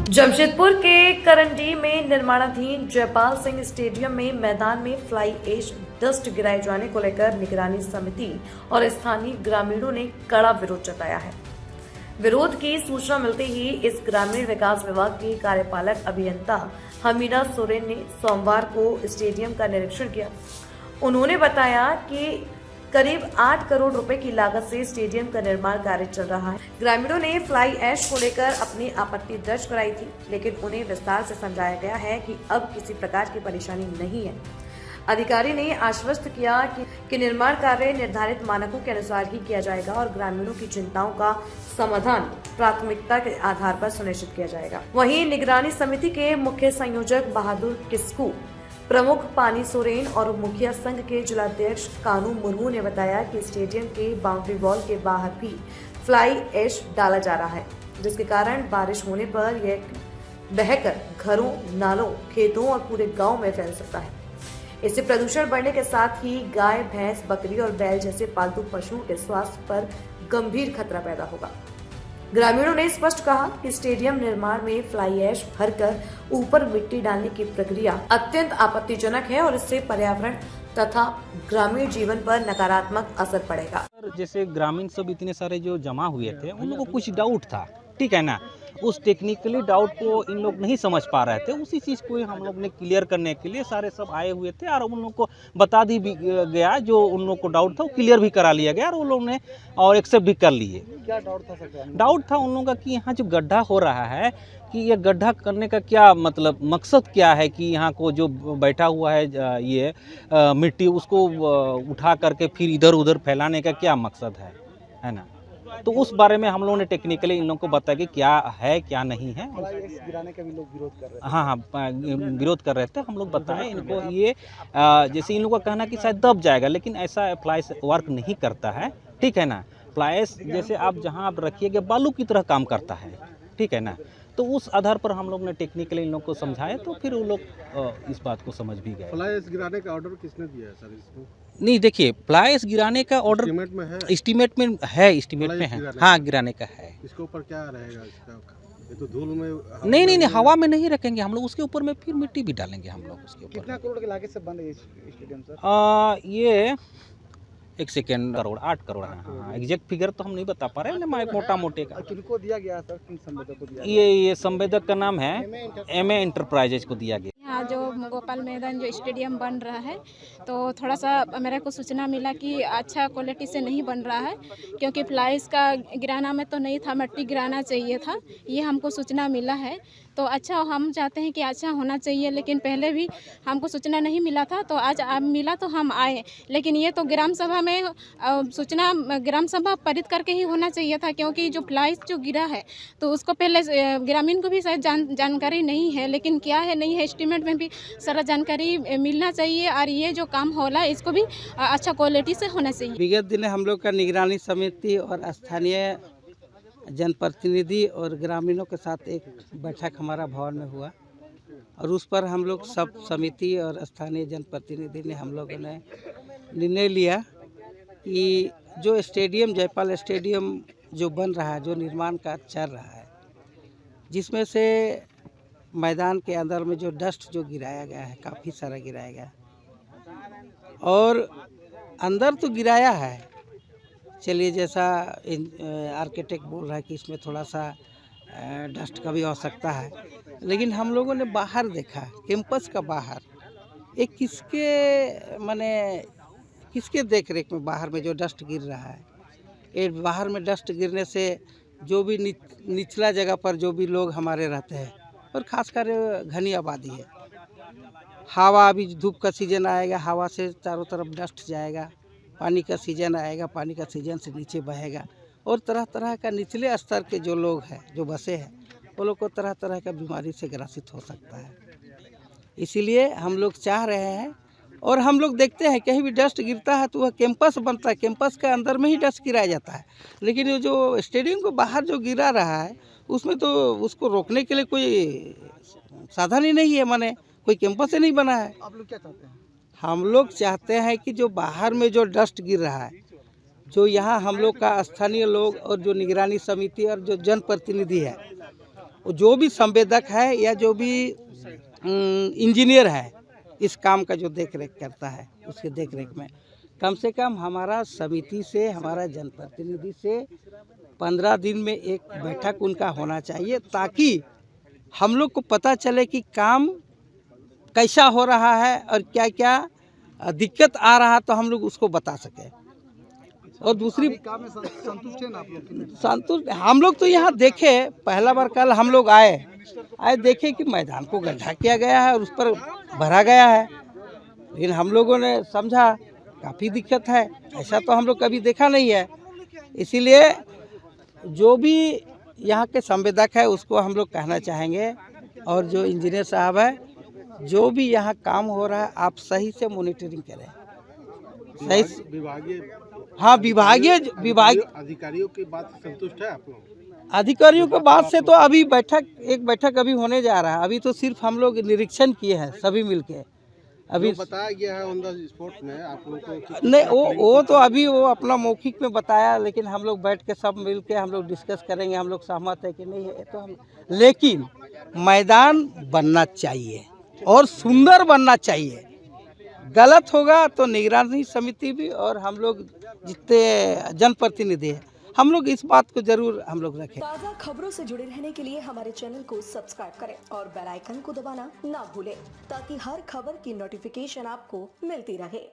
जमशेदपुर के करंडी में निर्माणाधीन जयपाल सिंह स्टेडियम में मैदान में फ्लाई ऐश डस्ट गिराए जाने को लेकर निगरानी समिति और स्थानीय ग्रामीणों ने कड़ा विरोध जताया है। विरोध की सूचना मिलते ही इस ग्रामीण विकास विभाग के कार्यपालक अभियंता हमीदा सोरेन ने सोमवार को स्टेडियम का निरीक्षण किया। उन्होंने बताया कि करीब 8 करोड़ रुपए की लागत से स्टेडियम का निर्माण कार्य चल रहा है। ग्रामीणों ने फ्लाई ऐश को लेकर अपनी आपत्ति दर्ज कराई थी, लेकिन उन्हें विस्तार से समझाया गया है कि अब किसी प्रकार की परेशानी नहीं है। अधिकारी ने आश्वस्त किया कि निर्माण कार्य निर्धारित मानकों के अनुसार ही किया जाएगा और ग्रामीणों की चिंताओं का समाधान प्राथमिकता के आधार पर सुनिश्चित किया जाएगा। वहीं निगरानी समिति के मुख्य संयोजक बहादुर किस्कू, प्रमुख पानी सोरेन और मुखिया संघ के जिलाध्यक्ष कानू मुर्मू ने बताया कि स्टेडियम के बाउंड्री वॉल के बाहर भी फ्लाई ऐश डाला जा रहा है, जिसके कारण बारिश होने पर यह बहकर घरों, नालों, खेतों और पूरे गांव में फैल सकता है। इससे प्रदूषण बढ़ने के साथ ही गाय, भैंस, बकरी और बैल जैसे पालतू पशुओं के स्वास्थ्य पर गंभीर खतरा पैदा होगा। ग्रामीणों ने स्पष्ट कहा कि स्टेडियम निर्माण में फ्लाई ऐश भरकर ऊपर मिट्टी डालने की प्रक्रिया अत्यंत आपत्तिजनक है और इससे पर्यावरण तथा ग्रामीण जीवन पर नकारात्मक असर पड़ेगा। जैसे ग्रामीण सब इतने सारे जो जमा हुए थे, उन लोगों को कुछ डाउट था, ठीक है ना। उस टेक्निकली डाउट को इन लोग नहीं समझ पा रहे थे। उसी चीज़ को हम लोग ने क्लियर करने के लिए सारे सब आए हुए थे और उन लोग को बता दी भी गया, जो उन लोग को डाउट था वो क्लियर भी करा लिया गया और वो लोग ने और एक्सेप्ट भी कर लिए। क्या डाउट था सर? डाउट था उन लोगों का कि यहाँ जो गड्ढा हो रहा है, कि ये गड्ढा करने का क्या मतलब मकसद क्या है, कि यहाँ को जो बैठा हुआ है ये मिट्टी, उसको उठा करके फिर इधर उधर फैलाने का क्या मकसद है ना। तो उस बारे में हम लोगों ने टेक्निकली इन लोगों को बताया कि क्या है क्या नहीं है। गिराने का भी लोग विरोध कर रहे थे। हाँ, विरोध कर रहे थे। हम लोग बताएं इनको, ये जैसे इन लोगों का कहना कि शायद दब जाएगा, लेकिन ऐसा फ्लाइस वर्क नहीं करता है, ठीक है ना। फ्लाइस जैसे आप जहाँ आप रखिएगा बालू की तरह काम करता है, ठीक है ना। तो उस आधार पर हम लोग ने टेक्निकली इन लोग को समझाया, तो फिर वो लोग इस बात को समझ भी गए। फ्लाई गिराने का ऑर्डर किसने दिया है सर इसको? नहीं, देखिए, फ्लाइस गिराने का ऑर्डर एस्टीमेट में है, एस्टीमेट में है। हाँ, गिराने का है। इसके ऊपर क्या रहेगा इसका? ये तो धूल में नहीं, हवा में नहीं रखेंगे हम लोग, उसके ऊपर में फिर मिट्टी भी डालेंगे हम लोग उसके ऊपर। कितना करोड़ के लागत से बन रही है स्टेडियम सर? ये 1 सेकेंड, 8 करोड़ है। हाँ, एग्जैक्ट फिगर तो हम नहीं बता पा रहे हैं, मैं मोटा मोटे का। किनको दिया गया सर? किन संवेदक को दिया? ये संवेदक का नाम है एमए इंटरप्राइजेज को दिया गया। यहाँ जो गोपाल मैदान जो स्टेडियम बन रहा है, तो थोड़ा सा मेरे को सूचना मिला कि अच्छा क्वालिटी से नहीं बन रहा है, क्योंकि फ्लाइस का गिराना में तो नहीं था, मिट्टी गिराना चाहिए था, ये हमको सूचना मिला है। तो अच्छा, हम चाहते हैं कि अच्छा होना चाहिए, लेकिन पहले भी हमको सूचना नहीं मिला था, तो आज मिला तो हम आए। लेकिन ये तो ग्राम सभा में सूचना ग्राम सभा पारित करके ही होना चाहिए था, क्योंकि जो फ्लाइस जो गिरा है तो उसको पहले ग्रामीण को भी शायद जानकारी नहीं है, लेकिन क्या है नहीं है एस्टीमेट में भी सारा जानकारी मिलना चाहिए। और ये जो काम हो रहा है इसको भी अच्छा क्वालिटी से होना चाहिए। विगत दिन हम लोग का निगरानी समिति और स्थानीय जनप्रतिनिधि और ग्रामीणों के साथ एक बैठक हमारा भवन में हुआ, और उस पर हम लोग सब समिति और स्थानीय जनप्रतिनिधि ने हम लोगों ने निर्णय लिया कि जो स्टेडियम, जयपाल स्टेडियम जो बन रहा है, जो निर्माण कार्य चल रहा है, जिसमें से मैदान के अंदर में जो डस्ट जो गिराया गया है, काफ़ी सारा गिराया गया, और अंदर तो गिराया है, चलिए जैसा आर्किटेक्ट बोल रहा है कि इसमें थोड़ा सा डस्ट का भी आवश्यकता है, लेकिन हम लोगों ने बाहर देखा, कैंपस का बाहर, एक किसके देख रेख में बाहर में जो डस्ट गिर रहा है, ये बाहर में डस्ट गिरने से जो भी निचला जगह पर जो भी लोग हमारे रहते हैं, और ख़ासकर घनी आबादी है, हवा, अभी धूप का सीज़न आएगा, हवा से चारों तरफ डस्ट जाएगा, पानी का सीज़न आएगा, पानी का सीज़न से नीचे बहेगा, और तरह तरह का निचले स्तर के जो लोग हैं, जो बसे हैं, वो लोग को तरह तरह का बीमारी से ग्रसित हो सकता है। इसीलिए हम लोग चाह रहे हैं, और हम लोग देखते हैं कहीं भी डस्ट गिरता है तो वह कैंपस बनता है, कैंपस के अंदर में ही डस्ट गिराया जाता है, लेकिन ये जो स्टेडियम को बाहर जो गिरा रहा है, उसमें तो उसको रोकने के लिए कोई साधन ही नहीं है, माने कोई कैंपस ही नहीं बना है। आप लोग क्या चाहते हैं? हम लोग चाहते हैं कि जो बाहर में जो डस्ट गिर रहा है, जो यहाँ हम लोग का स्थानीय लोग और जो निगरानी समिति और जो जनप्रतिनिधि है, जो भी संवेदक है या जो भी इंजीनियर है इस काम का जो देख रेख करता है उसके देख रेख में कम से कम हमारा समिति से, हमारा जनप्रतिनिधि से 15 दिन में एक बैठक उनका होना चाहिए, ताकि हम लोग को पता चले कि काम कैसा हो रहा है और क्या क्या दिक्कत आ रहा है, तो हम लोग उसको बता सकें। और दूसरी काम में संतुष्ट है ना आप लोग? संतुष्ट हम लोग तो यहाँ देखे, पहला बार कल हम लोग आए देखे कि मैदान को गड्ढा किया गया है और उस पर भरा गया है, लेकिन हम लोगों ने समझा काफ़ी दिक्कत है, ऐसा तो हम लोग कभी देखा नहीं है। इसीलिए जो भी यहाँ के संवेदक है उसको हम लोग कहना चाहेंगे, और जो इंजीनियर साहब है, जो भी यहाँ काम हो रहा है आप सही से मॉनिटरिंग करें। सही विभागीय हाँ, विभाग अधिकारियों की बात से संतुष्ट है आप लोग? अधिकारियों के बात से तो अभी एक बैठक अभी होने जा रहा है। अभी तो सिर्फ हम लोग निरीक्षण किए हैं सभी मिलके। अभी बताया गया है ऑन द स्पॉट में आप लोगों को? नहीं, वो तो अभी वो अपना मौखिक में बताया, लेकिन हम लोग बैठ के सब मिल के हम लोग डिस्कस करेंगे, हम लोग सहमत है कि नहीं है तो हम। लेकिन मैदान बनना चाहिए और सुंदर बनना चाहिए। गलत होगा तो निगरानी समिति भी और हम लोग जितने जनप्रतिनिधि हैं, हम लोग इस बात को जरूर हम लोग रखें। ताज़ा खबरों से जुड़े रहने के लिए हमारे चैनल को सब्सक्राइब करें और बेल आइकन को दबाना ना भूलें, ताकि हर खबर की नोटिफिकेशन आपको मिलती रहे।